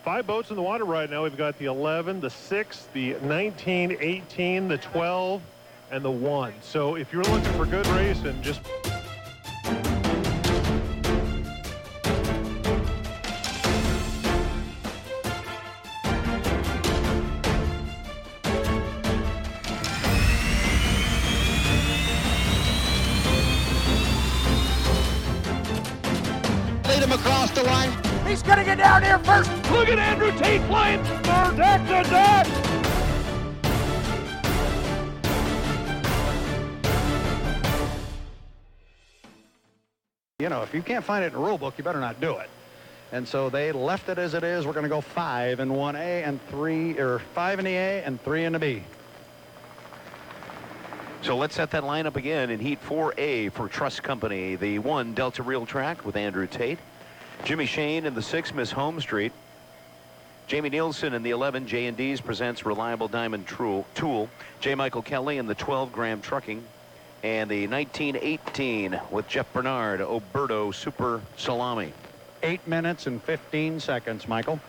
5 boats in the water right now. We've got the 11, the 6, the 19, 18, the 12, and the 1. So if you're looking for good racing, just... Lead him across the line. He's going to get down here first. Look at Andrew Tate flying deck to deck. You know, if you can't find it in the rule book, you better not do it. And so they left it as it is. We're going to go 5 in 1A and 3, or 5 in the A and 3 in the B. So let's set that lineup again in Heat 4A for Trust Company. The 1, Delta Real Track with Andrew Tate. Jimmy Shane in the 6, Miss Home Street. Jamie Nielsen in the 11, J&D's presents Reliable Diamond Tool. J. Michael Kelly in the 12, Graham Trucking. And the 1918 with Jeff Bernard, Oberto Super Salami. 8 minutes and 15 seconds, Michael.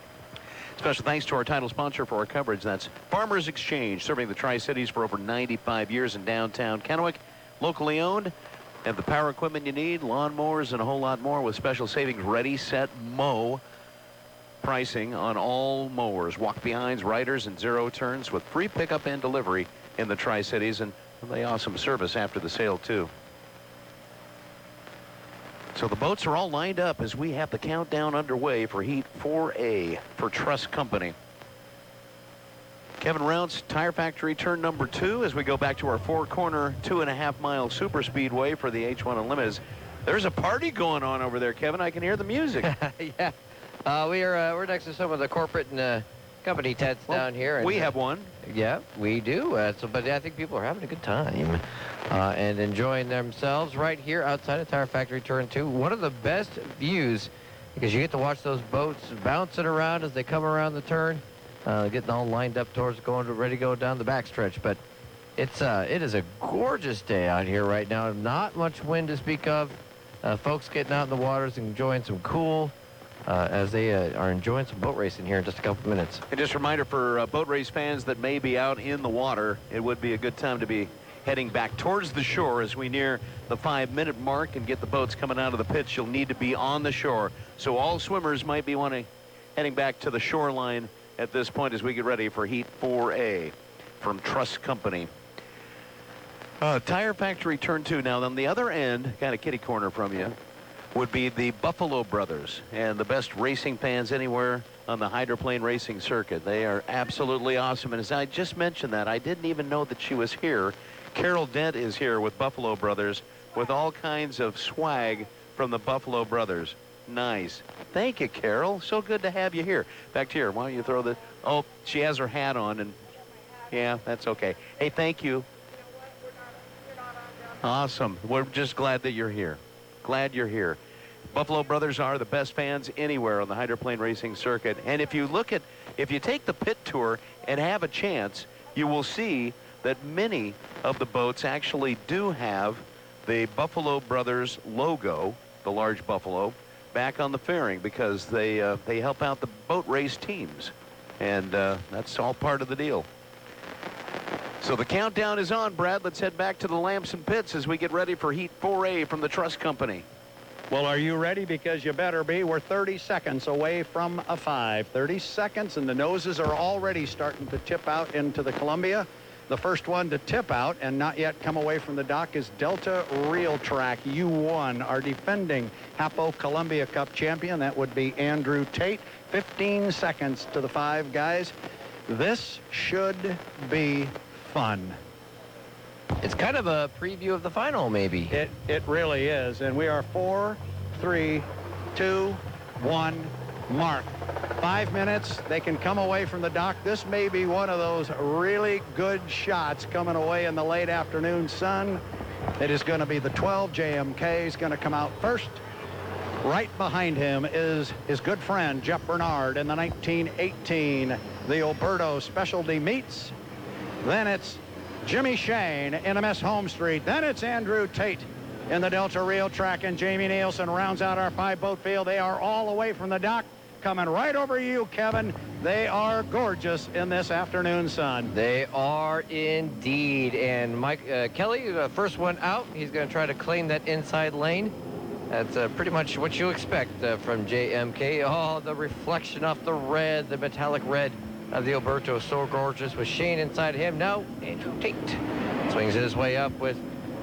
Special thanks to our title sponsor for our coverage. That's Farmers Exchange, serving the Tri-Cities for over 95 years in downtown Kennewick. Locally owned. Have the power equipment you need, lawnmowers, and a whole lot more with special savings. Ready, set, mow pricing on all mowers, walk-behinds, riders, and zero turns with free pickup and delivery in the Tri-Cities, and they awesome service after the sale, too. So the boats are all lined up as we have the countdown underway for Heat 4A for Trust Company. Kevin Rounce, Tire Factory, turn number 2 as we go back to our 4-corner, 2.5-mile super speedway for the H1 Unlimited. There's a party going on over there, Kevin. I can hear the music. Yeah, we're next to some of the corporate and company tents down here. And, we have one. Yeah, we do. But I think people are having a good time and enjoying themselves right here outside of Tire Factory Turn 2. One of the best views because you get to watch those boats bouncing around as they come around the turn. Getting all lined up towards ready to go down the backstretch. But it is a gorgeous day out here right now. Not much wind to speak of. Folks getting out in the waters and enjoying some cool as they are enjoying some boat racing here in just a couple minutes. And just a reminder for boat race fans that may be out in the water, it would be a good time to be heading back towards the shore as we near the 5-minute mark and get the boats coming out of the pits. You'll need to be on the shore. So all swimmers might be heading back to the shoreline at this point as we get ready for Heat 4A from Trust Company. Tire Factory Turn 2. Now, on the other end, kind of kitty corner from you, would be the Buffalo Brothers and the best racing fans anywhere on the hydroplane racing circuit. They are absolutely awesome. And as I just mentioned that, I didn't even know that she was here. Carol Dent is here with Buffalo Brothers with all kinds of swag from the Buffalo Brothers. Nice. Thank you, Carol. So good to have you here. Back to here. Why don't you throw the... Oh, she has her hat on, and yeah, that's okay. Hey, thank you. Awesome. We're just glad that you're here. Glad you're here. Buffalo Brothers are the best fans anywhere on the hydroplane racing circuit. And if you take the pit tour and have a chance, you will see that many of the boats actually do have the Buffalo Brothers logo, the large buffalo, back on the fairing because they help out the boat race teams. And that's all part of the deal. So the countdown is on, Brad. Let's head back to the Lamson pits as we get ready for Heat 4A from the Trust Company. Well, are you ready? Because you better be. We're 30 seconds away from a 5. 30 seconds, and the noses are already starting to tip out into the Columbia. The first one to tip out and not yet come away from the dock is Delta Real Track U1, our defending HAPO Columbia Cup champion. That would be Andrew Tate. 15 seconds to the 5, guys. This should be fun. It's kind of a preview of the final, maybe. It really is. And we are 4, 3, 2, 1, mark. 5 minutes. They can come away from the dock. This may be one of those really good shots coming away in the late afternoon sun. It is going to be the 12. JMK is going to come out first. Right behind him is his good friend Jeff Bernard in the 1918, the Oberto Specialty Meats. Then it's Jimmy Shane in MS Home Street. Then it's Andrew Tate in the Delta Real Track, and Jamie Nielsen rounds out our 5-boat field. They are all away from the dock. coming right over you, Kevin. They are gorgeous in this afternoon sun. They are indeed. And Mike Kelly, the first one out. He's going to try to claim that inside lane. That's pretty much what you expect from JMK. Oh, the reflection off the red, the metallic red of the Alberto. So gorgeous with Shane inside him. Now, Andrew Tate swings his way up with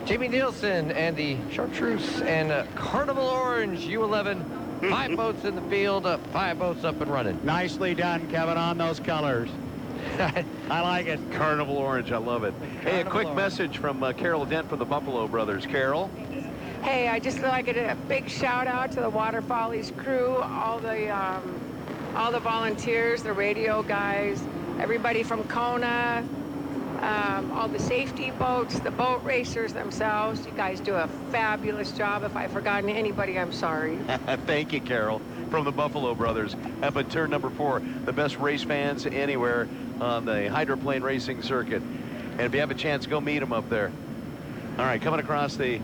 Jamie Nielsen and the Chartreuse and Carnival Orange U11. 5 boats in the field, 5 boats up and running. Nicely done, Kevin, on those colors. I like it. Carnival Orange, I love it. Hey, a quick message from Carol Dent from the Buffalo Brothers. Carol? Hey, I just like to give a big shout out to the Water Follies crew, all the volunteers, the radio guys, everybody from Kona, all the safety boats, the boat racers themselves. You guys do a fabulous job. If I've forgotten anybody, I'm sorry. Thank you, Carol, from the Buffalo Brothers. Up at turn number 4, the best race fans anywhere on the hydroplane racing circuit. And if you have a chance, go meet them up there. All right, coming across the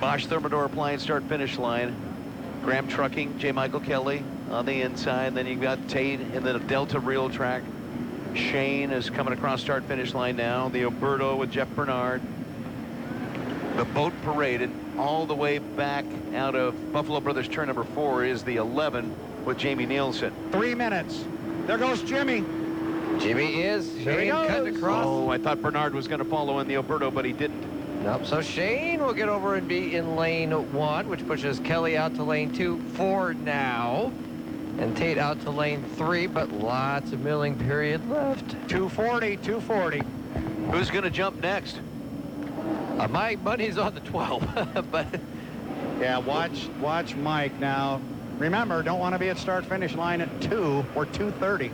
Bosch Thermador Appliance start-finish line. Graham Trucking, J. Michael Kelly on the inside. Then you've got Tate in the Delta Reel Track. Shane is coming across start-finish line now. The Alberto with Jeff Bernard. The boat paraded all the way back out of Buffalo Brothers turn number 4 is the 11 with Jamie Nielsen. 3 minutes. There goes Jimmy. Jimmy is. There he Shane cutting goes. across. Oh, I thought Bernard was going to follow in the Alberto, but he didn't. Nope. So Shane will get over and be in lane 1, which pushes Kelly out to lane 2 for now. And Tate out to lane 3, but lots of milling period left. 240, 240. Who's going to jump next? My money's on the 12, but Yeah, watch Mike now. Remember, don't want to be at start-finish line at 2 or 2:30.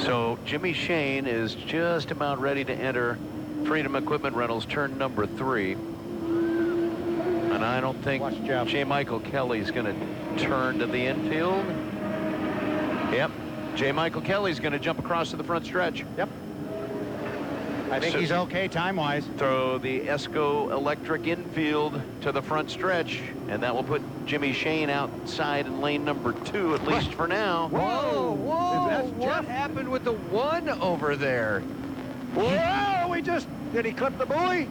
So Jimmy Shane is just about ready to enter Freedom Equipment Rentals turn number 3. And I don't think Watch Jeff. J. Michael Kelly's going to turn to the infield. Yep. J. Michael Kelly's going to jump across to the front stretch. Yep. I think So- he's okay time-wise. Throw the Esco Electric infield to the front stretch, and that will put Jimmy Shane outside in lane number 2, at least for now. whoa, whoa! That's What Jeff. happened with the 1 over there? Whoa, did he clip the buoy?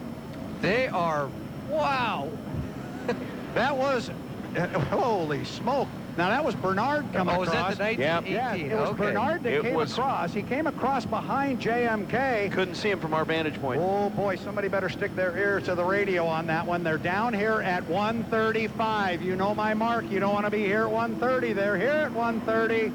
They are, wow! That was, holy smoke. Now, that was Bernard coming Oh, was across. that the 1918? Yeah, it was Okay. Bernard that It came was- across. He came across behind JMK. Couldn't see him from our vantage point. Oh, boy, somebody better stick their ear to the radio on that one. They're down here at 1:35. You know my mark. You don't want to be here at 1:30. They're here at 1:30.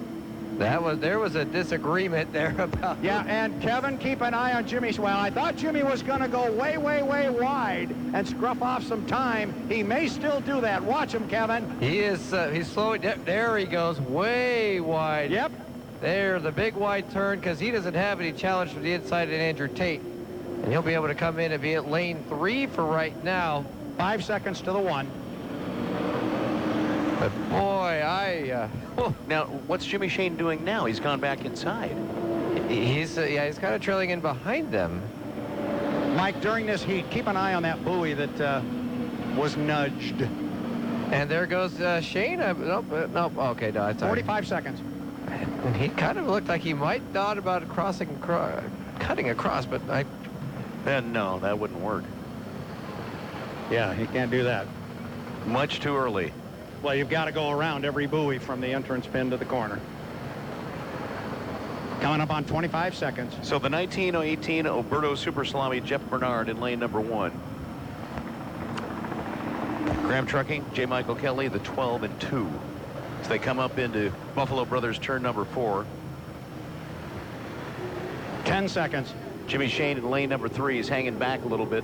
There was a disagreement there about. Yeah, and Kevin, keep an eye on Jimmy's. Well, I thought Jimmy was going to go way, way, way wide and scruff off some time. He may still do that. Watch him, Kevin. He is, he's slowing, there he goes, way wide. Yep. There, the big wide turn, because he doesn't have any challenge from the inside in Andrew Tate. And he'll be able to come in and be at lane 3 for right now. 5 seconds to the 1. But boy, Now, what's Jimmy Shane doing now? He's gone back inside. he's kind of trailing in behind them. Mike, during this heat, keep an eye on that buoy that was nudged. And there goes Shane. Nope, okay, no, I'm sorry. 45 seconds. He kind of looked like he might thought about cutting across, but No, that wouldn't work. Yeah, he can't do that. Much too early. Well, you've got to go around every buoy from the entrance pin to the corner. Coming up on 25 seconds. So the 1918 Alberto Super Salami Jeff Bernard in lane number 1. Graham Trucking, J. Michael Kelly, the 12 and 2. So they come up into Buffalo Brothers turn number 4. 10 seconds. Jimmy Shane in lane number 3 is hanging back a little bit.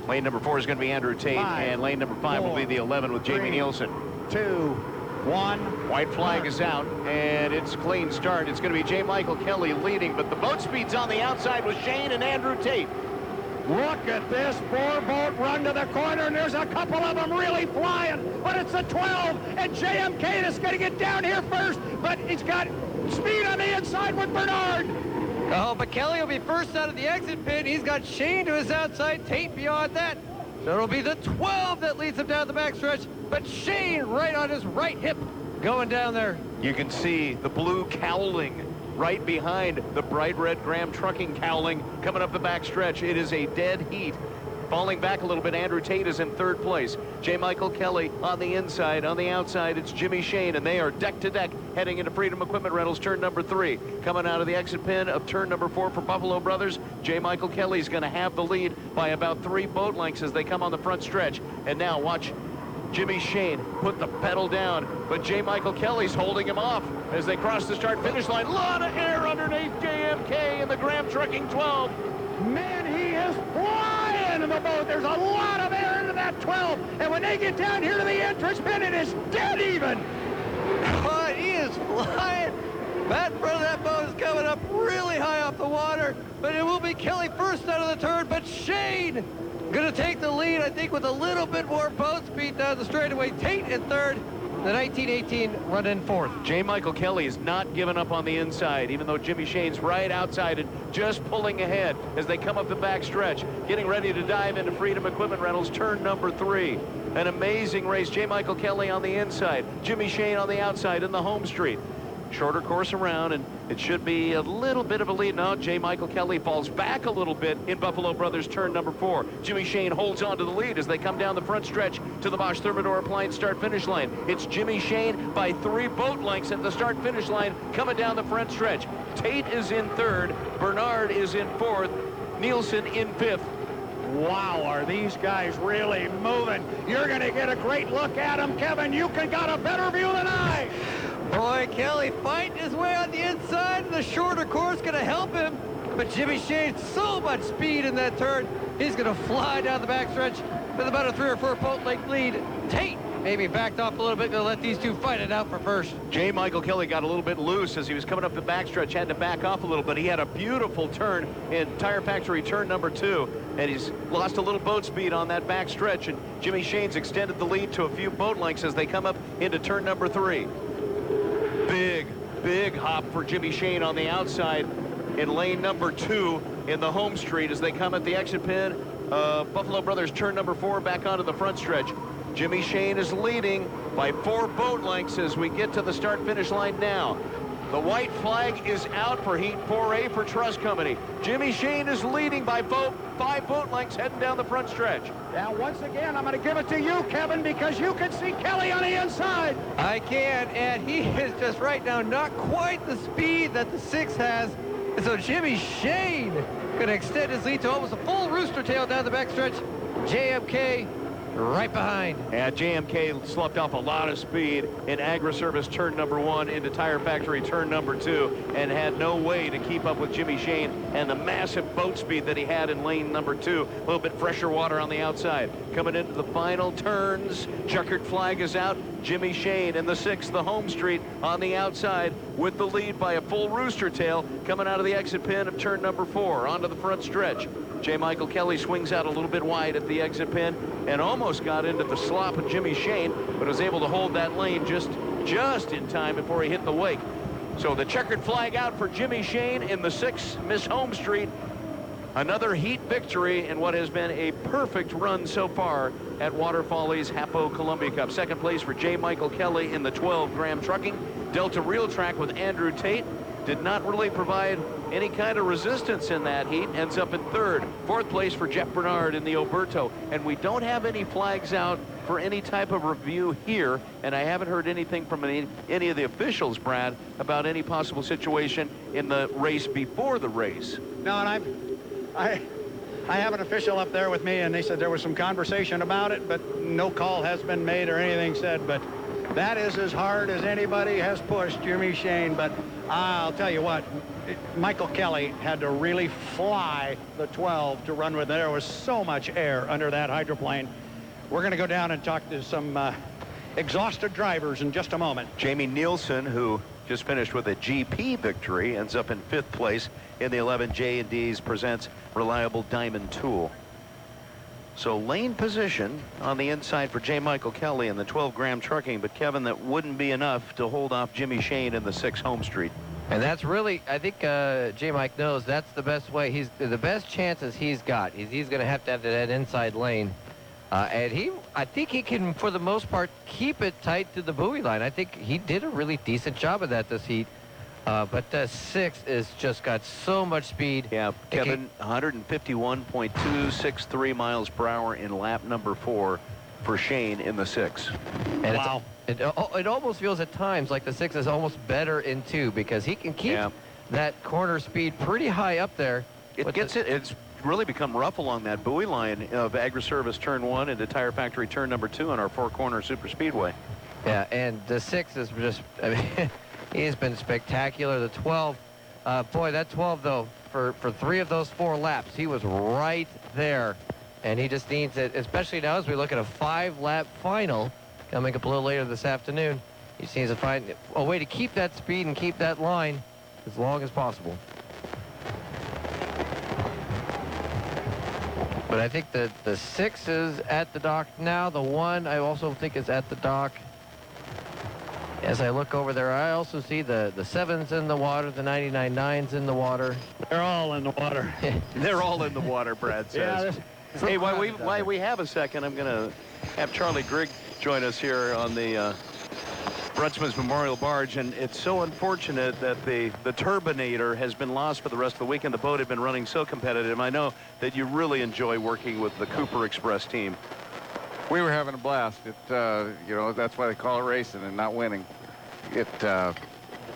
Lane number 4 is going to be Andrew Tate, 5, and lane number 5 will be the 11 with Jamie 3, Nielsen. 2, 1. White flag is out, and it's clean start. It's going to be J. Michael Kelly leading, but the boat speed's on the outside with Shane and Andrew Tate. Look at this 4-boat run to the corner, and there's a couple of them really flying. But it's a 12, and JMK is going to get down here first, but he's got speed on the inside with Bernard. oh, but Kelly will be first out of the exit pin. He's got Shane to his outside, Tate beyond that. So it'll be the 12 that leads him down the backstretch, but Shane right on his right hip. going down there. You can see the blue cowling right behind the bright red Graham Trucking cowling coming up the back stretch. It is a dead heat. Falling back a little bit, Andrew Tate is in third place. J. Michael Kelly on the inside. On the outside, it's Jimmy Shane, and they are deck to deck heading into Freedom Equipment Rentals, turn number 3. Coming out of the exit pin of turn number 4 for Buffalo Brothers, J. Michael Kelly is going to have the lead by about 3 boat lengths as they come on the front stretch. And now watch Jimmy Shane put the pedal down, but J. Michael Kelly's holding him off as they cross the start-finish line. A lot of air underneath JMK in the Graham Trucking 12. Man, he is flying in the boat. There's a lot of air into that 12. And when they get down here to the entrance pin, it is dead even. Oh, he is flying. That front of that boat is coming up really high off the water, but it will be Kelly first out of the turn, but Shane going to take the lead, I think, with a little bit more boat speed down the straightaway. Tate in third, the 1918 running fourth. J. Michael Kelly is not giving up on the inside, even though Jimmy Shane's right outside it, just pulling ahead as they come up the back stretch, getting ready to dive into Freedom Equipment Rentals, turn number 3. An amazing race. J. Michael Kelly on the inside, Jimmy Shane on the outside in the home street. Shorter course around, and it should be a little bit of a lead. Now, J. Michael Kelly falls back a little bit in Buffalo Brothers turn number 4. Jimmy Shane holds on to the lead as they come down the front stretch to the Bosch Thermador appliance start-finish line. It's Jimmy Shane by 3 boat lengths at the start-finish line coming down the front stretch. Tate is in third. Bernard is in fourth. Nielsen in fifth. Wow, are these guys really moving? You're going to get a great look at them, Kevin. You got a better view than I. Boy, Kelly fighting his way on the inside, and the shorter course going to help him. But Jimmy Shane, so much speed in that turn. He's going to fly down the backstretch with about a 3 or 4 boat length lead. Tate maybe backed off a little bit, going to let these two fight it out for first. J. Michael Kelly got a little bit loose as he was coming up the backstretch, had to back off a little, but he had a beautiful turn in Tire Factory turn number 2, and he's lost a little boat speed on that backstretch, and Jimmy Shane's extended the lead to a few boat lengths as they come up into turn number 3. Big hop for Jimmy Shane on the outside in lane number 2 in the home street as they come at the exit pin. Buffalo Brothers turn number 4 back onto the front stretch. Jimmy Shane is leading by 4 boat lengths as we get to the start-finish line now. The white flag is out for Heat 4A for Truss Company. Jimmy Shane is leading by 5 boat lengths heading down the front stretch. Now, once again, I'm going to give it to you, Kevin, because you can see Kelly on the inside. I can, and he is just right now not quite the speed that the 6 has. And so Jimmy Shane going to extend his lead to almost a full rooster tail down the backstretch. JMK right behind. And JMK sloughed off a lot of speed in Agri-Service turn number 1 into Tire Factory turn number 2 and had no way to keep up with Jimmy Shane and the massive boat speed that he had in lane number 2. A little bit fresher water on the outside. Coming into the final turns, checkered flag is out. Jimmy Shane in the 6th, the home street on the outside with the lead by a full rooster tail coming out of the exit pin of turn number 4 onto the front stretch. J. Michael Kelly swings out a little bit wide at the exit pin and almost got into the slop of Jimmy Shane, but was able to hold that lane just in time before he hit the wake. So the checkered flag out for Jimmy Shane in the 6th, Miss Home Street. Another heat victory in what has been a perfect run so far at Water Follies HAPO Columbia Cup. Second place for J. Michael Kelly in the 12 Graham Trucking. Delta Real Track with Andrew Tate did not really provide any kind of resistance in that heat. Ends up in 3rd. 4th place for Jeff Bernard in the Oberto. And we don't have any flags out for any type of review here, and I haven't heard anything from any of the officials, Brad, about any possible situation in the race before the race. No, and I have an official up there with me, and they said there was some conversation about it, but no call has been made or anything said. But that is as hard as anybody has pushed Jimmy Shane. But I'll tell you what, Michael Kelly had to really fly the 12 to run with. There was so much air under that hydroplane. We're going to go down and talk to some exhausted drivers in just a moment. Jamie Nielsen, who just finished with a GP victory, ends up in 5th place in the 11 J&D's presents Reliable Diamond Tool. So lane position on the inside for J. Michael Kelly in the 12 Graham Trucking, but Kevin, that wouldn't be enough to hold off Jimmy Shane in the 6 Home Street. And that's really, I think J. Mike knows that's the best way. The best chances he's got. He's going to have that inside lane And I think he can, for the most part, keep it tight to the buoy line. I think he did a really decent job of that this heat. But the 6 is just got so much speed. Yeah, Kevin, 151.263 miles per hour in lap number 4 for Shane in the 6. And Wow. it almost feels at times like the 6 is almost better in 2 because he can keep that corner speed pretty high up there. It's really become rough along that buoy line of Agri-Service Turn 1 into Tire Factory Turn number 2 on our 4-corner super speedway. Yeah, and the 6 is just, I mean, he's been spectacular. The 12, boy, that 12, though, for 3 of those 4 laps, he was right there. And he just needs it, especially now as we look at a 5-lap final coming up a little later this afternoon. He just needs to find a way to keep that speed and keep that line as long as possible. But I think the 6 is at the dock now. The 1 I also think is at the dock. As I look over there, I also see the 7's in the water, the 99.9's in the water. They're all in the water. They're all in the water, Brad says. Hey, while we have a second, I'm going to have Charlie Grigg join us here on the Brunsman's Memorial Barge, and it's so unfortunate that the turbinator has been lost for the rest of the weekend. The boat had been running so competitive. I know that you really enjoy working with the Cooper Express team. We were having a blast. You know, that's why they call it racing and not winning.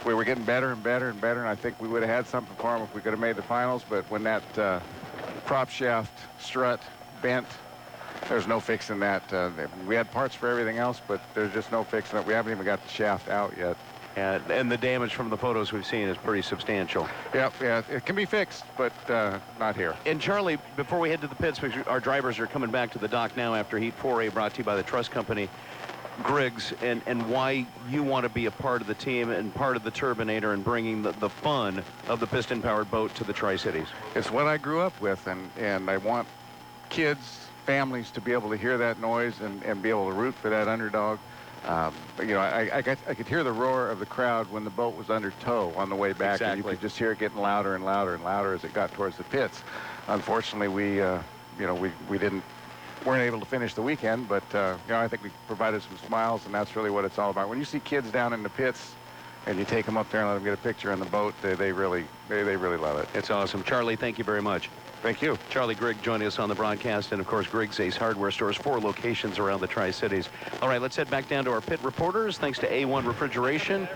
We were getting better and better and better, and I think we would have had something for them if we could have made the finals. But when that prop shaft strut bent, there's no fixing that. We had parts for everything else, but there's just no fixing it. We haven't even got the shaft out yet. And the damage from the photos we've seen is pretty substantial. Yep, yeah, it can be fixed, but not here. And Charlie, before we head to the pits, our drivers are coming back to the dock now after Heat 4A, brought to you by the Trust Company. Griggs, and why you want to be a part of the team and part of the turbinator and bringing the fun of the piston-powered boat to the Tri-Cities. It's what I grew up with, and I want kids, families to be able to hear that noise and be able to root for that underdog. You know, I could hear the roar of the crowd when the boat was under tow on the way back, and you could just hear it getting louder and louder and louder as it got towards the pits. Unfortunately, we weren't able to finish the weekend, but you know, I think we provided some smiles, and that's really what it's all about. When you see kids down in the pits and you take them up there and let them get a picture on the boat, they really love it. It's awesome. Charlie, thank you very much. Thank you. Charlie Grigg joining us on the broadcast, and of course Griggs Ace Hardware Stores, 4 locations around the Tri-Cities. All right, let's head back down to our pit reporters. Thanks to A1 Refrigeration,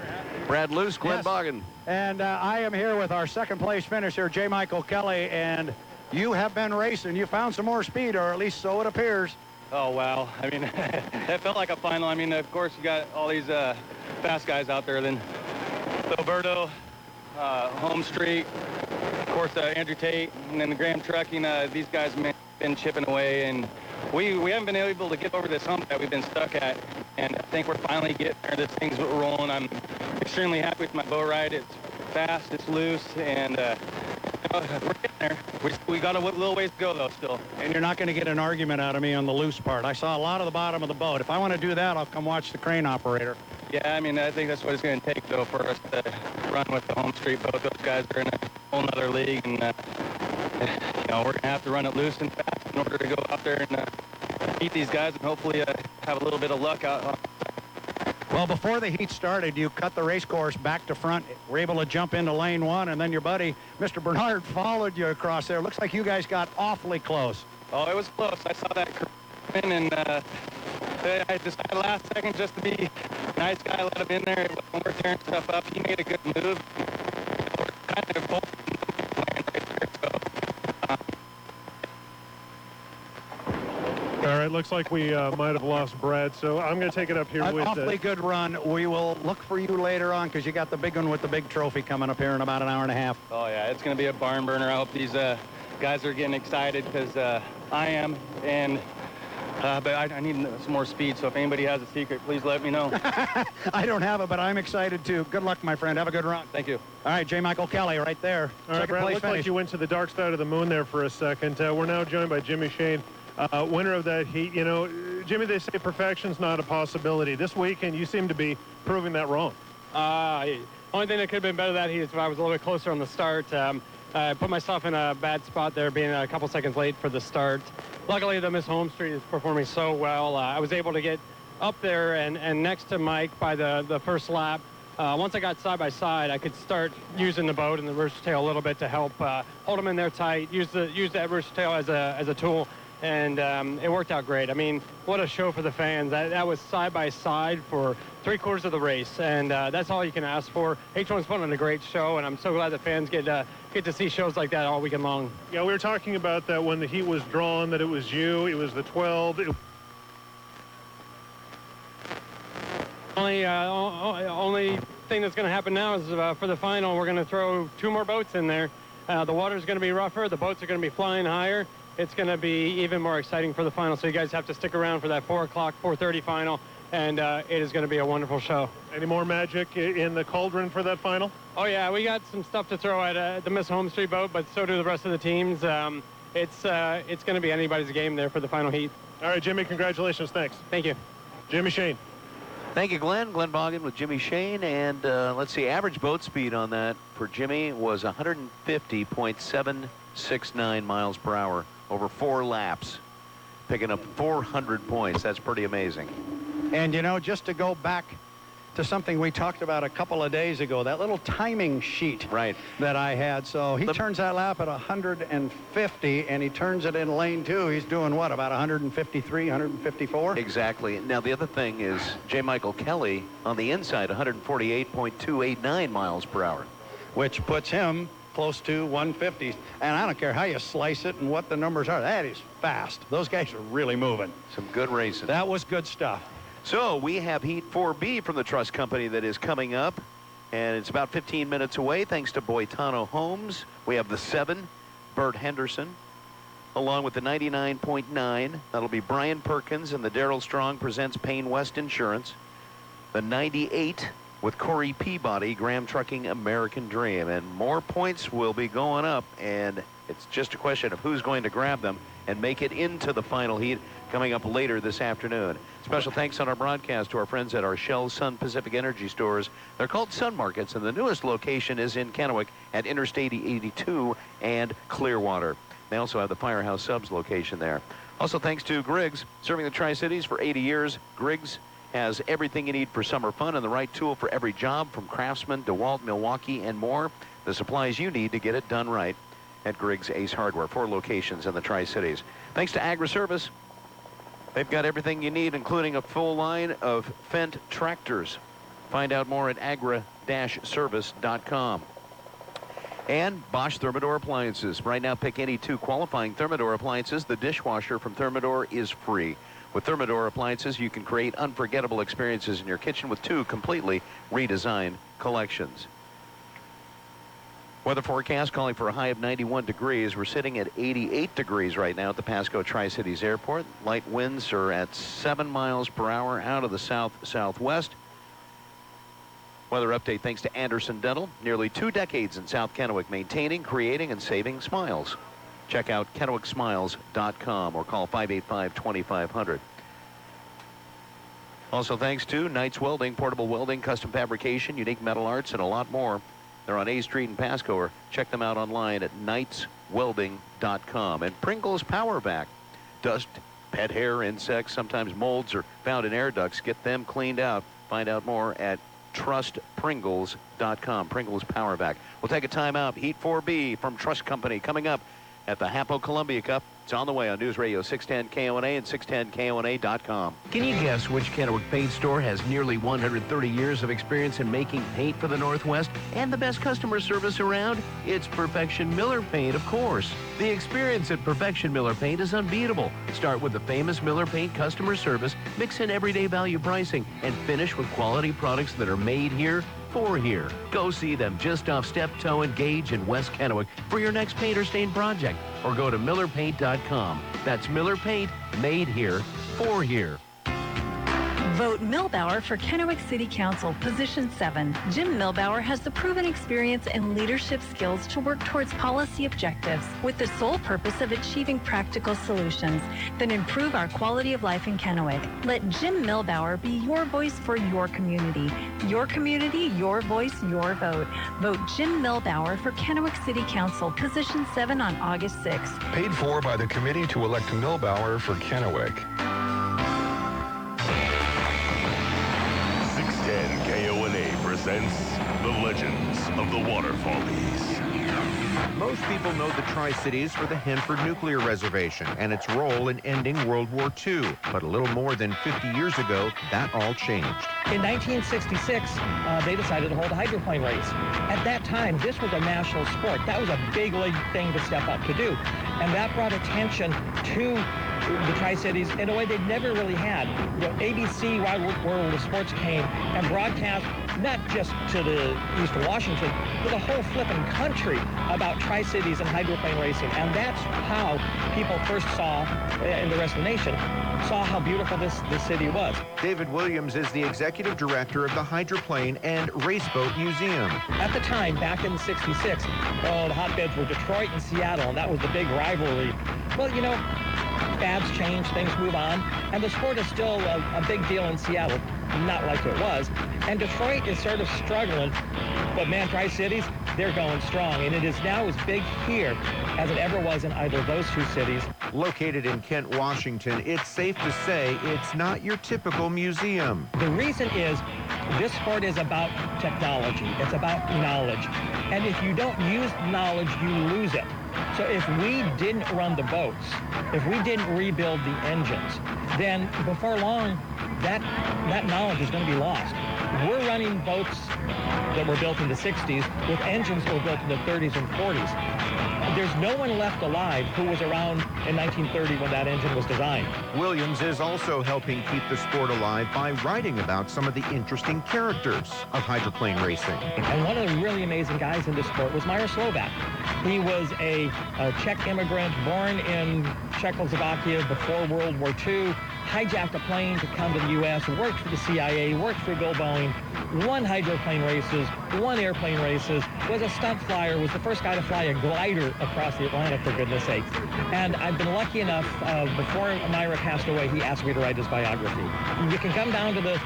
Brad Luce, Glenn Boggin. And I am here with our second place finisher, J. Michael Kelly, and you have been racing. You found some more speed, or at least so it appears. Oh, wow. I mean, that felt like a final. I mean, of course, you got all these fast guys out there. Then Roberto, Home Street, of course, Andrew Tate, and then the Graham Trucking. These guys have been chipping away, and we haven't been able to get over this hump that we've been stuck at. And I think we're finally getting there. This thing's rolling. I'm extremely happy with my boat ride. It's fast, it's loose, and we're getting there. We got a little ways to go, though, still. And you're not going to get an argument out of me on the loose part. I saw a lot of the bottom of the boat. If I want to do that, I'll come watch the crane operator. Yeah, I mean, I think that's what it's going to take, though, for us to run with the Home Street boat. Those guys are in a whole nother league, and, you know, we're going to have to run it loose and fast in order to go out there and beat these guys and hopefully have a little bit of luck out. Well, before the heat started, you cut the race course back to front, were able to jump into lane 1, and then your buddy, Mr. Bernard, followed you across there. Looks like you guys got awfully close. Oh, it was close. I saw that in, and I decided last second just to be a nice guy, let him in there. When we're tearing stuff up, he made a good move. We're kind of both right there, so, All right, looks like we might have lost Brad, so I'm going to take it up here An with awfully good run. We will look for you later on because you got the big one with the big trophy coming up here in about an hour and a half. Oh, yeah, it's going to be a barn burner. I hope these guys are getting excited because I am, and but I need some more speed, so if anybody has a secret, please let me know. I don't have it, but I'm excited too. Good luck, my friend. Have a good run. Thank you. All right, J. Michael Kelly right there. All right, Brad, looks like you went to the dark side of the moon there for a second. We're now joined by Jimmy Shane, winner of that heat. You know, Jimmy, they say perfection's not a possibility. This weekend, you seem to be proving that wrong. Only thing that could have been better that heat is if I was a little bit closer on the start. I put myself in a bad spot there, being a couple seconds late for the start. luckily the Miss Home Street is performing so well. I was able to get up there and next to Mike by the first lap. Once I got side by side, I could start using the boat and the rooster tail a little bit to help hold them in there tight. Use that rooster tail as a tool, and it worked out great. I mean, what a show for the fans. That was side by side for 3/4 of the race, and that's all you can ask for. H1's put on a great show, and I'm so glad that fans get to see shows like that all weekend long. Yeah, we were talking about that when the heat was drawn, that it was you, it was the 12. Only thing that's going to happen now is for the final, we're going to throw 2 more boats in there. The water's going to be rougher. The boats are going to be flying higher. It's going to be even more exciting for the final. So you guys have to stick around for that 4 o'clock, 4:30 final. And it is going to be a wonderful show. Any more magic in the cauldron for that final? Oh, yeah. We got some stuff to throw at the Miss Home Street boat, but so do the rest of the teams. It's going to be anybody's game there for the final heat. All right, Jimmy, congratulations. Thanks. Thank you. Jimmy Shane. Thank you, Glenn. Glenn Boggin with Jimmy Shane. And let's see, average boat speed on that for Jimmy was 150.769 miles per hour over 4 laps, picking up 400 points. That's pretty amazing. And, you know, just to go back to something we talked about a couple of days ago, that little timing sheet that I had. So he turns that lap at 150, and he turns it in lane 2. He's doing what, about 153, 154? Exactly. Now, the other thing is J. Michael Kelly on the inside, 148.289 miles per hour. Which puts him close to 150. And I don't care how you slice it and what the numbers are. That is fast. Those guys are really moving. Some good racing. That was good stuff. So we have Heat 4B from the Trust Company that is coming up, and it's about 15 minutes away thanks to Boitano Homes. We have the 7, Bert Henderson, along with the 99.9. That'll be Brian Perkins, and the Darrell Strong presents Payne West Insurance. The 98 with Corey Peabody, Graham Trucking American Dream. And more points will be going up, and it's just a question of who's going to grab them and make it into the final heat coming up later this afternoon. Special thanks on our broadcast to our friends at our Shell Sun Pacific Energy stores. They're called Sun Markets, and the newest location is in Kennewick at Interstate 82 and Clearwater. They also have the Firehouse Subs location there. Also thanks to Griggs, serving the Tri-Cities for 80 years. Griggs has everything you need for summer fun and the right tool for every job, from Craftsman, DeWalt, Milwaukee, and more. The supplies you need to get it done right at Griggs Ace Hardware, 4 locations in the Tri-Cities. Thanks to Agri-Service. They've got everything you need, including a full line of Fendt tractors. Find out more at agra-service.com. And Bosch Thermador Appliances. Right now, pick any 2 qualifying Thermador appliances. The dishwasher from Thermador is free. With Thermador Appliances, you can create unforgettable experiences in your kitchen with 2 completely redesigned collections. Weather forecast calling for a high of 91 degrees. We're sitting at 88 degrees right now at the Pasco Tri-Cities Airport. Light winds are at 7 miles per hour out of the south-southwest. Weather update thanks to Anderson Dental. Nearly 2 decades in South Kennewick, maintaining, creating, and saving smiles. Check out KennewickSmiles.com or call 585-2500. Also thanks to Knights Welding, portable welding, custom fabrication, unique metal arts, and a lot more. They're on A Street in Pasco, or check them out online at knightswelding.com. And Pringles Power Vac. Dust, pet hair, insects, sometimes molds are found in air ducts. Get them cleaned out. Find out more at trustpringles.com. Pringles Power Vac. We'll take a time out. Heat 4B from Trust Company coming up at the HAPO Columbia Cup. It's on the way on News Radio 610 KONA and 610KONA.com. Can you guess which Kennewick paint store has nearly 130 years of experience in making paint for the Northwest and the best customer service around? It's Perfection Miller Paint, of course. The experience at Perfection Miller Paint is unbeatable. Start with the famous Miller Paint customer service, mix in everyday value pricing, and finish with quality products that are made here for here. Go see them just off Steptoe and Gage in West Kennewick for your next paint or stain project, or go to millerpaint.com. That's Miller Paint, made here for here. Vote Milbauer for Kennewick City Council, position 7. Jim Milbauer has the proven experience and leadership skills to work towards policy objectives with the sole purpose of achieving practical solutions that improve our quality of life in Kennewick. Let Jim Milbauer be your voice for your community. Your community, your voice, your vote. Vote Jim Milbauer for Kennewick City Council, position 7 on August 6th. Paid for by the committee to elect Milbauer for Kennewick. 610 KONA presents The Legends of the Waterfallies. Most people know the Tri-Cities for the Hanford Nuclear Reservation and its role in ending World War II. But a little more than 50 years ago, that all changed. In 1966, they decided to hold a hydroplane race. At that time, this was a national sport. That was a big league thing to step up to do. And that brought attention to the Tri-Cities in a way they'd never really had. You know, ABC, Wide World of Sports came and broadcast not just to the Eastern Washington, but the whole flipping country about Tri-Cities and hydroplane racing. And that's how people first saw, and the rest of the nation, saw how beautiful this city was. David Williams is the executive director of the Hydroplane and Raceboat Museum. At the time, back in '66, the hotbeds were Detroit and Seattle, and that was the big rivalry. Well, you know, fads change, things move on, and the sport is still a big deal in Seattle, not like it was. And Detroit is sort of struggling, but man, Tri-Cities, they're going strong, and it is now as big here as it ever was in either of those two cities. Located in Kent, Washington, it's safe to say it's not your typical museum. The reason is this sport is about technology. It's about knowledge. And if you don't use knowledge, you lose it. So if we didn't run the boats, if we didn't rebuild the engines, then before long, that knowledge is going to be lost. We're running boats that were built in the 60s with engines that were built in the 30s and 40s. There's no one left alive who was around in 1930 when that engine was designed. Williams is also helping keep the sport alive by writing about some of the interesting characters of hydroplane racing. And one of the really amazing guys in this sport was Myra Slovak. He was a Czech immigrant born in Czechoslovakia before World War II, hijacked a plane to come to the U.S., worked for the CIA, worked for Bill Boeing, won hydroplane races, won airplane races, was a stunt flyer, was the first guy to fly a glider across the Atlantic, for goodness sake. And I've been lucky enough, before Myra passed away, he asked me to write his biography. You can come down to the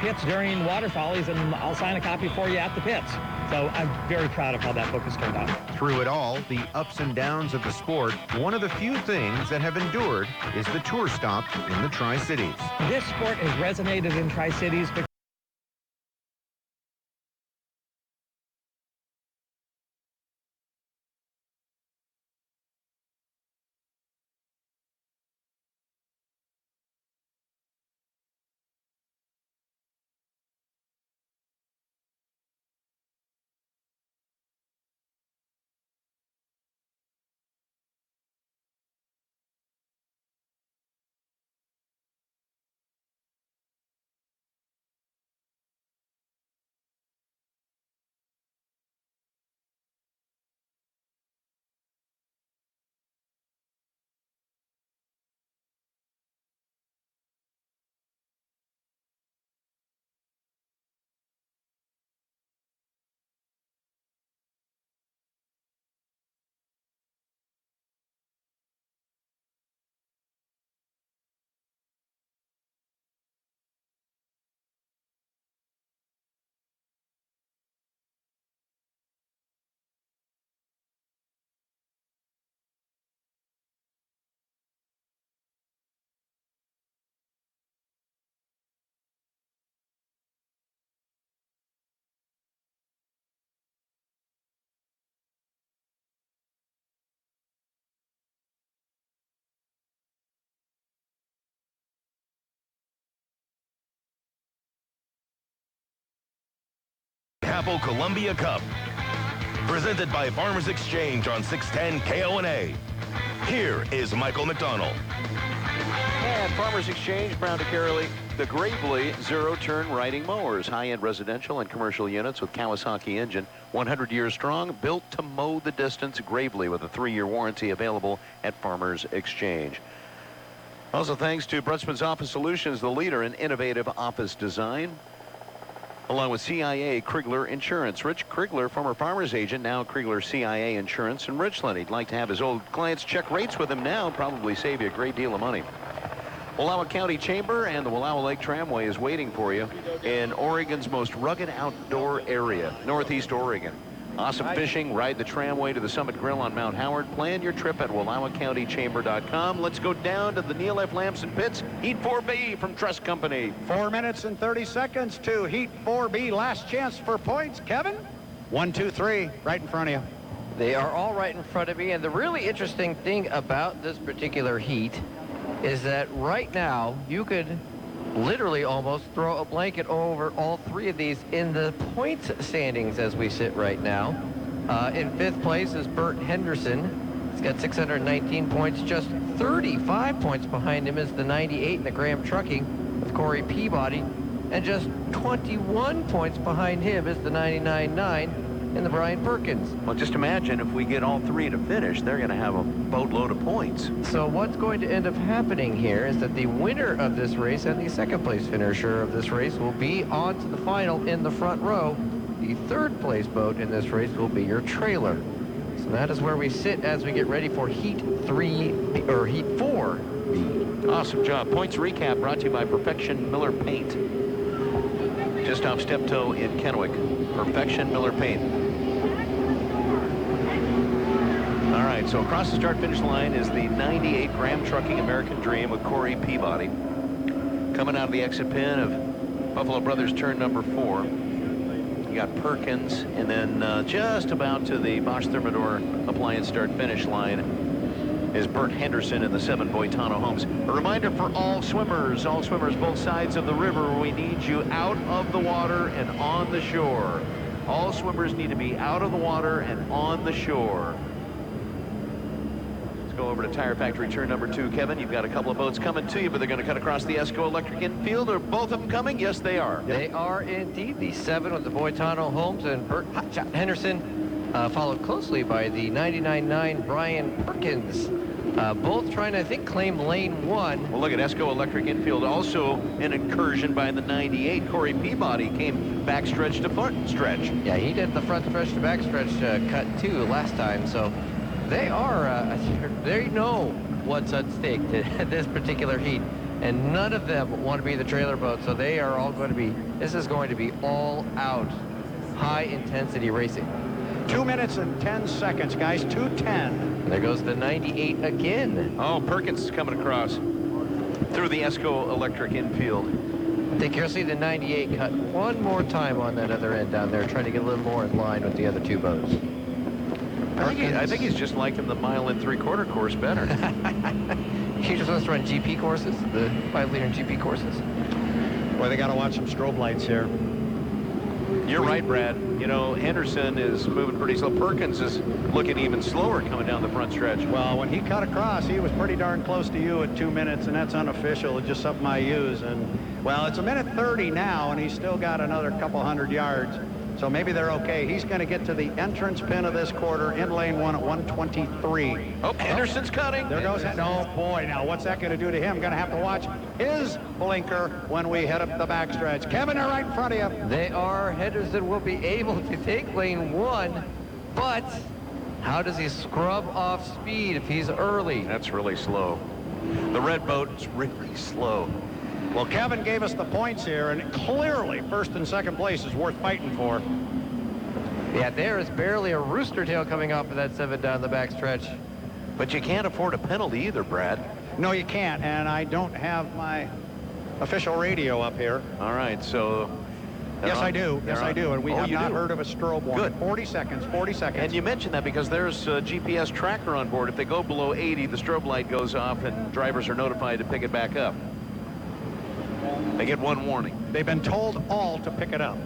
pits during Waterfallies, and I'll sign a copy for you at the pits. So I'm very proud of how that book has turned out. Through it all, the ups and downs of the sport, one of the few things that have endured is the tour stop in the Tri-Cities. This sport has resonated in Tri-Cities because HAPO Columbia Cup, presented by Farmers Exchange on 610 KONA. Here is Michael McDonald. And Farmers Exchange, Brown to Carolee, the Gravely zero-turn riding mowers, high-end residential and commercial units with Kawasaki engine, 100 years strong, built to mow the distance. Gravely with a 3-year warranty available at Farmers Exchange. Also, thanks to Brunsman's Office Solutions, the leader in innovative office design, along with CIA Krigler Insurance. Rich Krigler, former farmer's agent, now Krigler CIA Insurance in Richland. He'd like to have his old clients check rates with him now, probably save you a great deal of money. Wallowa County Chamber and the Wallowa Lake Tramway is waiting for you in Oregon's most rugged outdoor area, Northeast Oregon. Awesome fishing. Ride the tramway to the Summit Grill on Mount Howard. Plan your trip at WallowaCountyChamber.com. Let's go down to the Neil F. Lamson pits. Heat 4B from Trust Company. 4 minutes and 30 seconds to Heat 4B. Last chance for points. Kevin? 1, 2, 3, right in front of you. They are all right in front of me, and the really interesting thing about this particular heat is that right now you could literally almost throw a blanket over all three of these in the points standings as we sit right now. In 5th place is Bert Henderson. He's got 619 points. Just 35 points behind him is the 98 in the Graham Trucking of Corey Peabody. And just 21 points behind him is the 99.9 in the Brian Perkins. Well, just imagine if we get all three to finish, they're going to have a boatload of points. So what's going to end up happening here is that the winner of this race and the 2nd place finisher of this race will be on to the final in the front row. The 3rd place boat in this race will be your trailer. So that is where we sit as we get ready for Heat 3, or Heat 4B. Awesome job. Points recap brought to you by Perfection Miller Paint. Just off Steptoe in Kennewick. Perfection Miller Paint. All right, so across the start-finish line is the 98 Graham Trucking American Dream with Corey Peabody. Coming out of the exit pin of Buffalo Brothers turn number 4. You got Perkins, and then just about to the Bosch Thermador appliance start-finish line is Bert Henderson in the 7 Boitano Homes. A reminder for all swimmers both sides of the river, we need you out of the water and on the shore. All swimmers need to be out of the water and on the shore. Go over to Tire Factory turn number 2. Kevin, you've got a couple of boats coming to you, but they're going to cut across the Esco Electric infield. Are both of them coming? Yes, they are. They are indeed. The 7 with the Boitano Homes and Bert Henderson, followed closely by the 99.9 Brian Perkins. Both trying to, I think, claim lane 1. Well, look at Esco Electric infield. Also an incursion by the 98. Corey Peabody came backstretch to front stretch. Yeah, he did the front stretch to backstretch cut too last time. So they are, they know what's at stake to this particular heat, and none of them want to be the trailer boat. So they are all going to be, this is going to be all out, high intensity racing. 2 minutes and 10 seconds, guys, 2:10. There goes the 98 again. Oh, Perkins is coming across through the Esco Electric infield. I think you'll see the 98 cut one more time on that other end down there, trying to get a little more in line with the other two boats. I think he's just liking the 1 3/4 course better. He just wants to run GP courses, the 5-liter GP courses. Boy, they got to watch some strobe lights here. You're right, Brad. You know, Henderson is moving pretty slow. Perkins is looking even slower coming down the front stretch. Well, when he cut across, he was pretty darn close to you at 2 minutes, and that's unofficial. It's just something I use. And, well, it's 1:30 now, and he's still got another couple hundred yards. So maybe they're okay. He's going to get to the entrance pin of this quarter in lane 1 at 1:23. Oh, Henderson's cutting. There goes that. Oh, boy. Now, what's that going to do to him? Going to have to watch his blinker when we head up the backstretch. Kevin, they're right in front of you. They are. Henderson will be able to take lane 1, but how does he scrub off speed if he's early? That's really slow. The red boat is really slow. Well, Kevin gave us the points here, and clearly first and second place is worth fighting for. Yeah, there is barely a rooster tail coming off of that 7 down the backstretch. But you can't afford a penalty either, Brad. No, you can't, and I don't have my official radio up here. All right, so... Yes, I do. Yes, I do, and we have not heard of a strobe warning. Good. 40 seconds, 40 seconds. And you mentioned that because there's a GPS tracker on board. If they go below 80, the strobe light goes off, and drivers are notified to pick it back up. They get one warning. They've been told all to pick it up.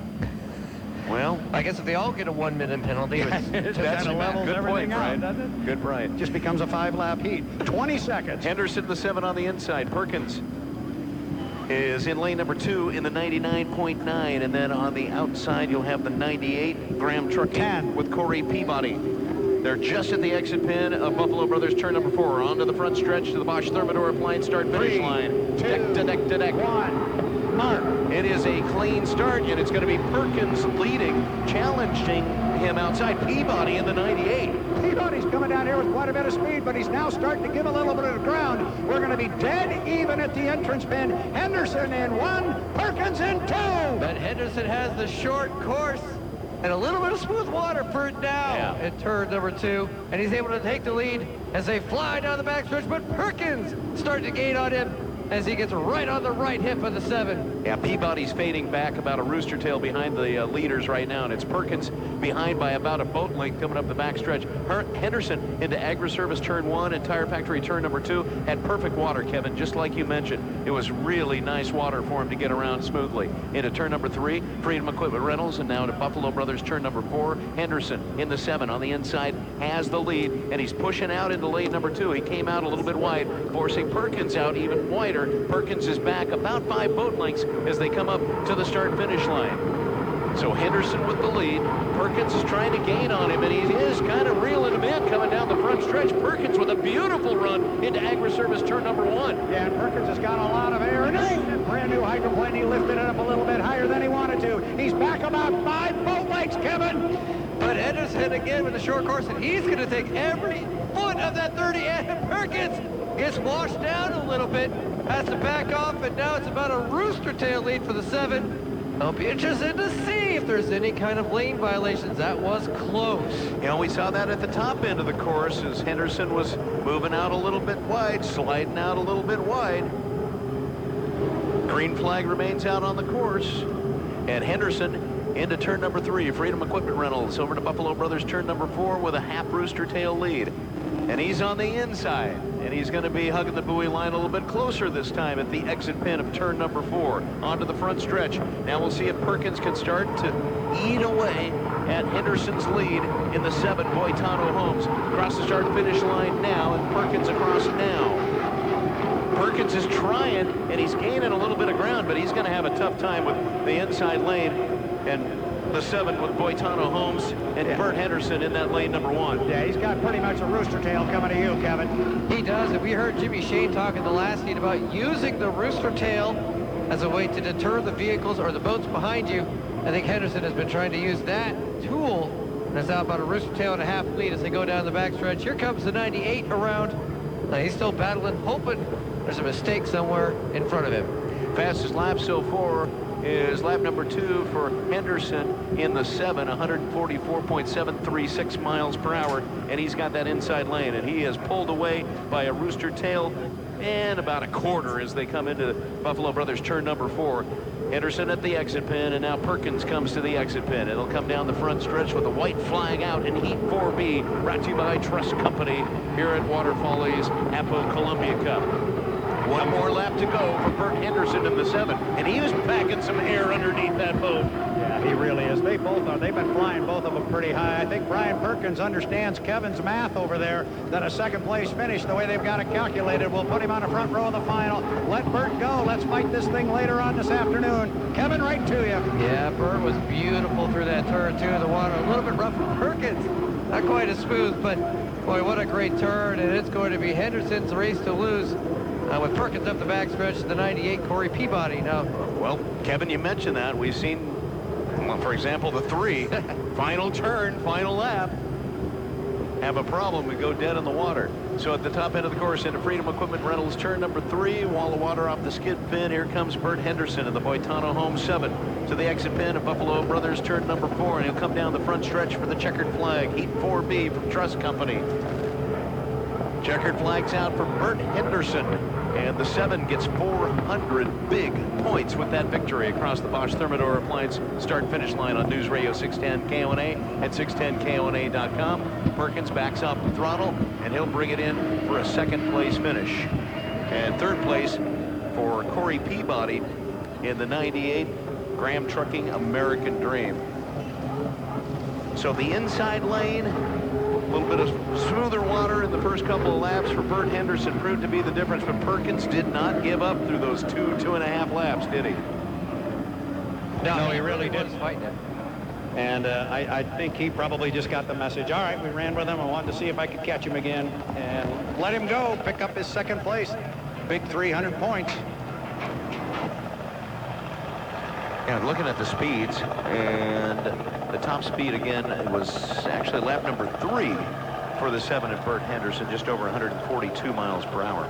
Well, I guess if they all get a 1-minute penalty, that's good point, Brian. doesn't it? Good, Brian. Just becomes a 5-lap heat. 20 seconds. Henderson, the 7 on the inside. Perkins is in lane number 2 in the 99.9, and then on the outside you'll have the 98 Graham Trucking 10 with Corey Peabody. They're just at the exit pin of Buffalo Brothers turn number 4. Onto the front stretch to the Bosch Thermador appliance start-finish line. Deck to deck to deck. 1, mark. It is a clean start, and it's going to be Perkins leading, challenging him outside. Peabody in the 98. Peabody's coming down here with quite a bit of speed, but he's now starting to give a little bit of ground. We're going to be dead even at the entrance pin. Henderson in 1, Perkins in 2. But Henderson has the short course and a little bit of smooth water for it now at turn number 2. And he's able to take the lead as they fly down the backstretch, but Perkins starting to gain on him as he gets right on the right hip of the 7. Yeah, Peabody's fading back about a rooster tail behind the leaders right now, and it's Perkins behind by about a boat length coming up the backstretch. Henderson into Agri-Service turn 1 and Tire Factory turn number 2 had perfect water, Kevin, just like you mentioned. It was really nice water for him to get around smoothly. Into turn number 3, Freedom Equipment Rentals, and now to Buffalo Brothers turn number 4. Henderson in the 7 on the inside has the lead, and he's pushing out into lane number 2. He came out a little bit wide, forcing Perkins out even wider. Perkins is back about 5 boat lengths as they come up to the start-finish line. So Henderson with the lead. Perkins is trying to gain on him, and he is kind of reeling him in coming down the front stretch. Perkins with a beautiful run into Agri-Service turn number 1. Yeah, and Perkins has got a lot of air in it. Brand new hydroplane. He lifted it up a little bit higher than he wanted to. He's back about 5 boat lengths, Kevin. But Henderson again with the short course, and he's going to take every foot of that 30, and Perkins gets washed down a little bit, has to back off, and now it's about a rooster tail lead for the 7. I'll be interested to see if there's any kind of lane violations. That was close. You know, we saw that at the top end of the course as Henderson was moving out a little bit wide, sliding out a little bit wide. Green flag remains out on the course, and Henderson into turn number 3, Freedom Equipment Rentals, over to Buffalo Brothers turn number 4 with a half rooster tail lead. And he's on the inside, and he's going to be hugging the buoy line a little bit closer this time at the exit pin of turn number 4 onto the front stretch. Now we'll see if Perkins can start to eat away at Henderson's lead in the 7, Boitano Homes. Across the start-finish line now, and Perkins across now. Perkins is trying, and he's gaining a little bit of ground, but he's going to have a tough time with the inside lane and the 7 with Boitano Homes and Bert Henderson in that lane number 1. Yeah, he's got pretty much a rooster tail coming to you, Kevin. He does, and we heard Jimmy Shane talk in the last heat about using the rooster tail as a way to deter the vehicles or the boats behind you. I think Henderson has been trying to use that tool, and it's now about a rooster tail and a half lead as they go down the backstretch. Here comes the 98 around. Now he's still battling, hoping there's a mistake somewhere in front of him. Fastest lap so far is lap number 2 for Henderson in the 7, 144.736 miles per hour, and he's got that inside lane, and he is pulled away by a rooster tail and about a quarter as they come into Buffalo Brothers turn number 4. Henderson at the exit pin, and now Perkins comes to the exit pin. It'll come down the front stretch with a white flag out in Heat 4B, brought to you by Trust Company here at Water Follies HAPO Columbia Cup. One more lap to go for Bert Henderson in the 7, and he was packing some air underneath that boat. Yeah, he really is. They both are. They've been flying both of them pretty high. I think Brian Perkins understands Kevin's math over there, that a second-place finish, the way they've got it calculated, will put him on the front row of the final. Let Bert go. Let's fight this thing later on this afternoon. Kevin, right to you. Yeah, Bert was beautiful through that turn, too. The water a little bit rough for Perkins. Not quite as smooth, but, boy, what a great turn, and it's going to be Henderson's race to lose. With Perkins up the backstretch, the 98, Corey Peabody now. Well, Kevin, you mentioned that. We've seen, well, for example, the 3, final turn, final lap, have a problem. We go dead in the water. So at the top end of the course into Freedom Equipment Rentals, turn number 3, wall of water off the skid pin. Here comes Bert Henderson in the Boitano Home 7 to the exit pin of Buffalo Brothers, turn number 4, and he'll come down the front stretch for the checkered flag, Heat 4B from Trust Company. Checkered flags out for Bert Henderson, and the 7 gets 400 big points with that victory across the Bosch Thermador Appliance start-finish line on News Radio 610 KONA at 610KONA.com. Perkins backs off the throttle, and he'll bring it in for a second-place finish. And third place for Corey Peabody in the 98 Graham Trucking American Dream. So the inside lane, a little bit of smoother water in the first couple of laps for Bert Henderson proved to be the difference, but Perkins did not give up through those 2.5 laps, did he? No, he really didn't. Fighting it. And I think he probably just got the message. All right, we ran with him. I wanted to see if I could catch him again. And let him go, pick up his second place. Big 300 points. Yeah, looking at the speeds, and the top speed again, it was actually lap number 3 for the 7 at Bert Henderson, just over 142 miles per hour.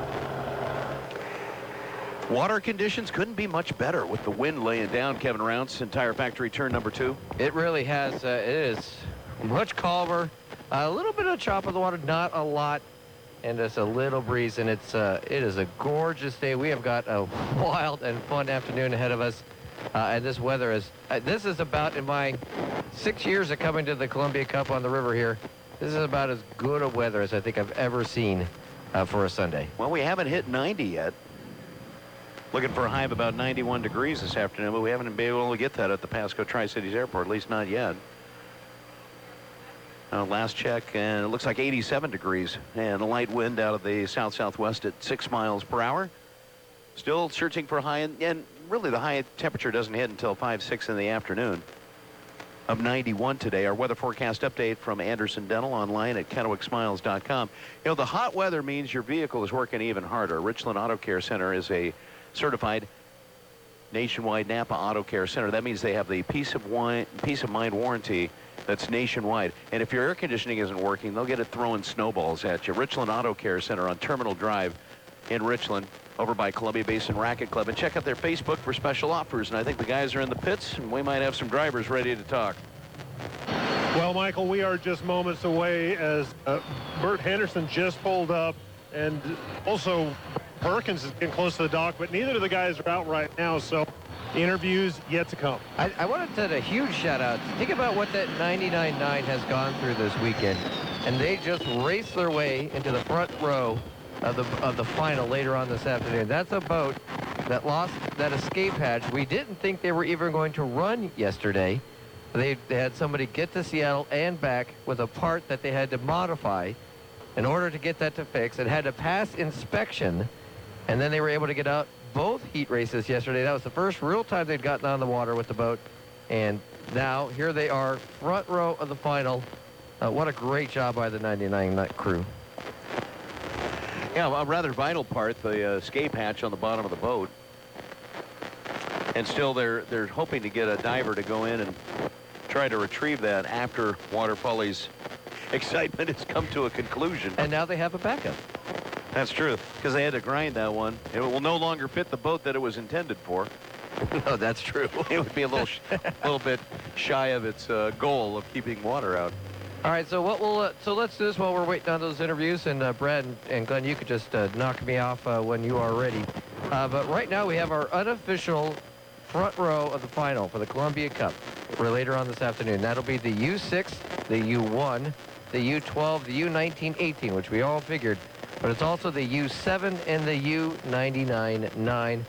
Water conditions couldn't be much better with the wind laying down, Kevin Rounce, in Tire Factory turn number 2. It really has. It is much calmer. A little bit of chop of the water, not a lot, and just a little breeze, and it is a gorgeous day. We have got a wild and fun afternoon ahead of us. And this weather is, this is about, in my 6 years of coming to the Columbia Cup on the river here, this is about as good a weather as I think I've ever seen for a Sunday. Well, we haven't hit 90 yet. Looking for a high of about 91 degrees this afternoon, but we haven't been able to get that at the Pasco Tri-Cities Airport, at least not yet. Last check, and it looks like 87 degrees, and a light wind out of the south-southwest at 6 miles per hour. Still searching for a high, and really the high temperature doesn't hit until 5, 6 in the afternoon of 91 today. Our weather forecast update from Anderson Dental online at KennewickSmiles.com. You know, the hot weather means your vehicle is working even harder. Richland Auto Care Center is a certified nationwide Napa Auto Care Center. That means they have the peace of mind warranty that's nationwide. And if your air conditioning isn't working, they'll get it throwing snowballs at you. Richland Auto Care Center on Terminal Drive in Richland, over by Columbia Basin Racket Club. And check out their Facebook for special offers. And I think the guys are in the pits, and we might have some drivers ready to talk. Well, Michael, we are just moments away as Bert Henderson just pulled up, and also Perkins is getting close to the dock, but neither of the guys are out right now, so the interviews yet to come. I want to send a huge shout out. Think about what that 99.9 has gone through this weekend, and they just raced their way into the front row of the final later on this afternoon. That's a boat that lost that escape hatch. We didn't think they were even going to run yesterday. They had somebody get to Seattle and back with a part that they had to modify in order to get that to fix. It had to pass inspection, and then they were able to get out both heat races yesterday. That was the first real time they'd gotten on the water with the boat, and now here they are, front row of the final. What a great job by the 99 crew. Yeah, a rather vital part, the escape hatch on the bottom of the boat. And still they're hoping to get a diver to go in and try to retrieve that after Water Folly's excitement has come to a conclusion. And now they have a backup. That's true, because they had to grind that one. It will no longer fit the boat that it was intended for. No, that's true. It would be a little bit shy of its goal of keeping water out. All right, so so let's do this while we're waiting on those interviews, and Brad and Glenn, you could just knock me off when you are ready. But right now we have our unofficial front row of the final for the Columbia Cup for later on this afternoon. That'll be the U6, the U1, the U12, the U19-18, which we all figured, but it's also the U7 and the U99-9.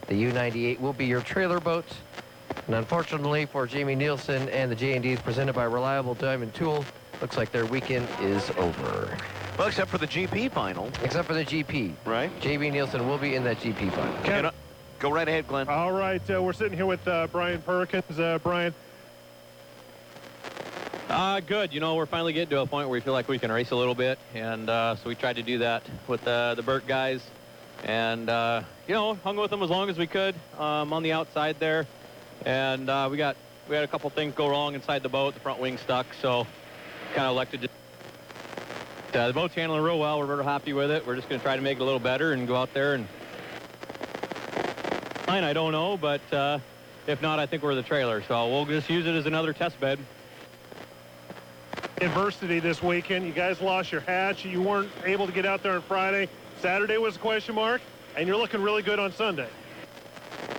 The U98 will be your trailer boats. And unfortunately for Jamie Nielsen and the J&Ds presented by Reliable Diamond Tool, looks like their weekend is over. Well, except for the GP final. Except for the GP. Right. Jamie Nielsen will be in that GP final. Go right ahead, Glenn. All right, we're sitting here with Brian Perkins. Brian. Good. You know, we're finally getting to a point where we feel like we can race a little bit, and so we tried to do that with the Burt guys, and you know, hung with them as long as we could on the outside there, and we had a couple things go wrong inside the boat. The front wing stuck, so kind of elected to. The boat's handling real well. We're very happy with it. We're just going to try to make it a little better and go out there and. I don't know, but if not, I think we're the trailer, so we'll just use it as another test bed. Adversity this weekend. You guys lost your hatch. You weren't able to get out there on Friday. Saturday was a question mark, and you're looking really good on Sunday.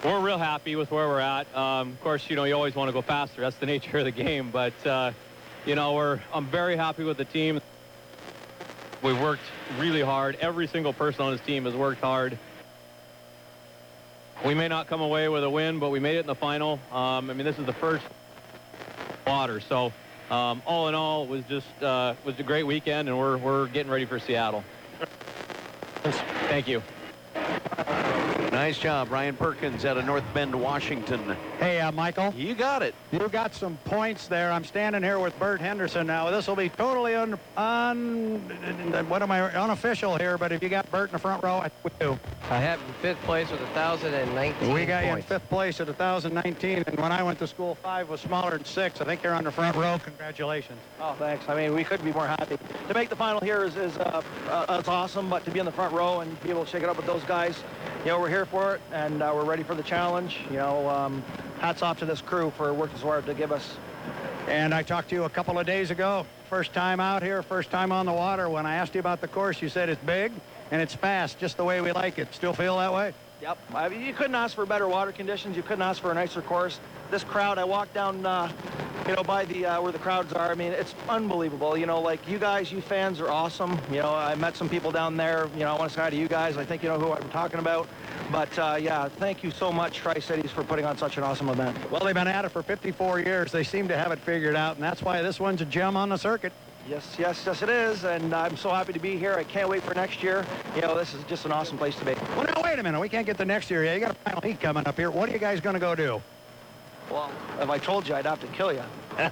We're real happy with where we're at. Of course, you know, you always want to go faster. That's the nature of the game, but you know, I'm very happy with the team. We've worked really hard. Every single person on this team has worked hard. We may not come away with a win, but we made it in the final. I mean, this is the first water, so all in all, it was just was a great weekend, and we're getting ready for Seattle. Thank you. Nice job, Brian Perkins out of North Bend, Washington. Hey, Michael. You got it. You got some points there. I'm standing here with Bert Henderson now. This will be totally unofficial here, but if you got Bert in the front row, I think we do. I have in 5th place with 1,019 We got you in points. 5th place at 1,019, and when I went to school, 5 was smaller than 6. I think you're on the front row. Congratulations. Oh, thanks. I mean, we couldn't be more happy. To make the final here is awesome, but to be in the front row and be able to shake it up with those guys, you know, we're here for it, and we're ready for the challenge. You know, hats off to this crew for working so hard to give us. And I talked to you a couple of days ago. First time out here, first time on the water. When I asked you about the course, you said it's big and it's fast, just the way we like it. Still feel that way? Yep. I mean, you couldn't ask for better water conditions. You couldn't ask for a nicer course. This crowd, I walked down, you know, by the where the crowds are. I mean, it's unbelievable. You know, like you guys, you fans are awesome. You know, I met some people down there. You know, I want to say hi to you guys. I think you know who I'm talking about. But yeah, thank you so much, Tri-Cities, for putting on such an awesome event. Well, they've been at it for 54 years. They seem to have it figured out, and that's why this one's a gem on the circuit. Yes, yes, yes, it is, and I'm so happy to be here. I can't wait for next year. You know, this is just an awesome place to be. Well, now, wait a minute. We can't get the next year yet. You got a final heat coming up here. What are you guys going to go do? Well, if I told you, I'd have to kill you.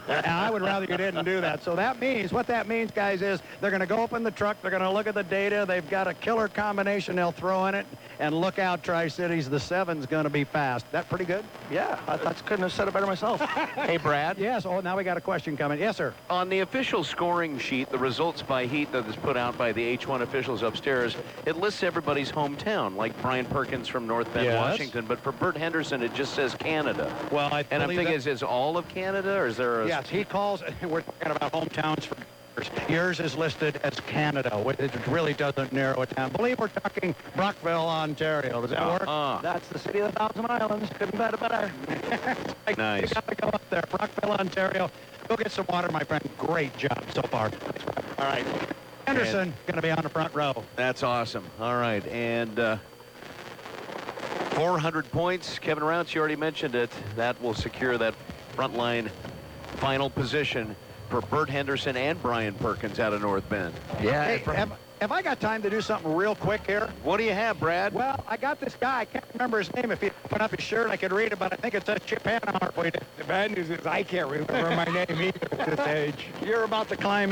I would rather you didn't do that. So that means, what that means, guys, is they're going to go up in the truck. They're going to look at the data. They've got a killer combination they'll throw in it. And look out, Tri-Cities, the 7's going to be fast. That pretty good? Yeah, I couldn't have said it better myself. Hey, Brad. Yes. Oh, now we got a question coming. Yes, sir. On the official scoring sheet, the results by heat that is put out by the H1 officials upstairs, it lists everybody's hometown, like Brian Perkins from North Bend, Yes. Washington. But for Bert Henderson, it just says Canada. Well, And I'm thinking, is all of Canada, or is there a... Yes, he calls, we're talking about hometowns for yours. Yours is listed as Canada. It really doesn't narrow it down. I believe we're talking Brockville, Ontario. Does that work? That's the city of the Thousand Islands. Couldn't bet it better. Nice. You got to go up there, Brockville, Ontario. Go get some water, my friend. Great job so far. All right. Henderson going to be on the front row. That's awesome. All right, and 400 points. Kevin Rounce, you already mentioned it. That will secure that front line final position for Bert Henderson and Brian Perkins out of North Bend. Yeah. Hey, have I got time to do something real quick here? What do you have, Brad? Well, I got this guy. I can't remember his name. If he put up his shirt, I could read it, but I think it says Chip Hanauer. The bad news is I can't remember my name either at this age. You're about to climb